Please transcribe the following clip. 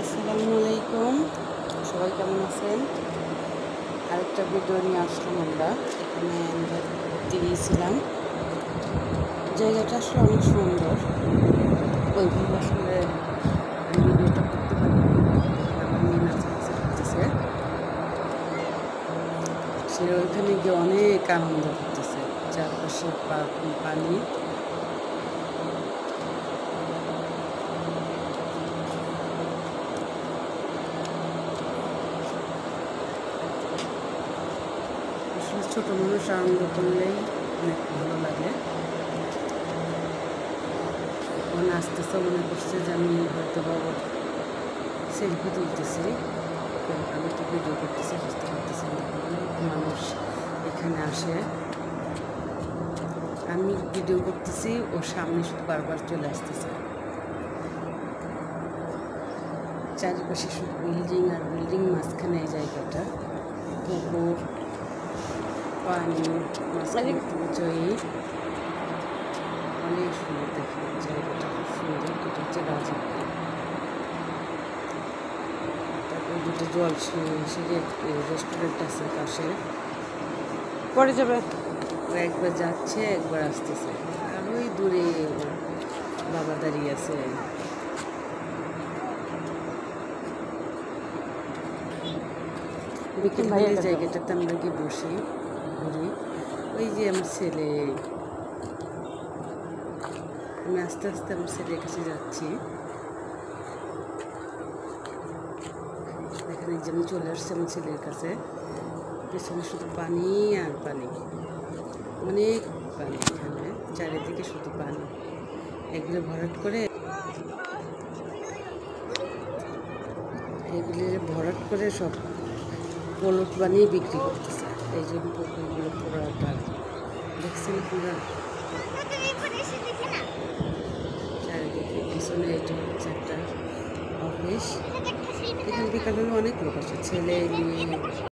আসসালামু আলাইকুম, সবাই কেমন আছেন? আরেকটা ভিডিও নিয়ে আসলাম। আমরা এখানে আমরা ঘুরতে গিয়েছিলাম। জায়গাটা আসলে অনেক সুন্দর। ওইভাবে আসলে আমি ভিডিওটা করতে পারিনি। দেখেন আমার মেয়ে নাচানাচি করতেছে, সে ওইখানে গিয়ে অনেক আনন্দ করতেছে। চারপাশে পানি। আসলে ছোটো মানুষ আনন্দ করলেই অনেক ভালো লাগে। ও নাচতেছে, মনে করছে যে আমি হয়তো বাবা সেলফি তুলতেছি, আমি তো ভিডিও করতেছি, বুঝতে পারতেছি না। অনেক মানুষ এখানে আসে, আমি ভিডিও করতেছি, ওর সামনে শুধু বারবার চলে আসতেছে। চারিপাশে শুধু বিল্ডিং আর বিল্ডিং, মাঝখানে এই জায়গাটা পুকুর, পানি, মাঝখানে উঁচুই, অনেক সুন্দর। দেখে জায়গাটা খুব সুন্দর। এটা হচ্ছে রাজীবপুর। তারপর দুটো জল রেস্টুরেন্ট আছে পাশে, পরে যাবে। ও একবার যাচ্ছে, একবার আসতেছে। আর ওই দূরে বাবা দাঁড়িয়ে আছে। বিকেলবেলা জায়গাটাতে আমরা গিয়ে বসি, ঘুরি। ওই যে আমার ছেলে, আমি আস্তে আস্তে আমার ছেলের কাছে যাচ্ছি। এখানে যে আমি চলে আসছি আমার ছেলের কাছে, পেছনে শুধু পানি আর পানি, অনেক পানি। এখানে চারিদিকে শুধু পানি। এগুলো ভরাট করে সব পলট বানিয়ে বিক্রি করতেছে। এই জন্য পুকুরগুলো পুরাটা দেখছেন পুরা চারিদিকে। পিছনে এটা হচ্ছে একটা অফিস। এখানে বিকালে অনেক লোক আছে, ছেলে মেয়ে।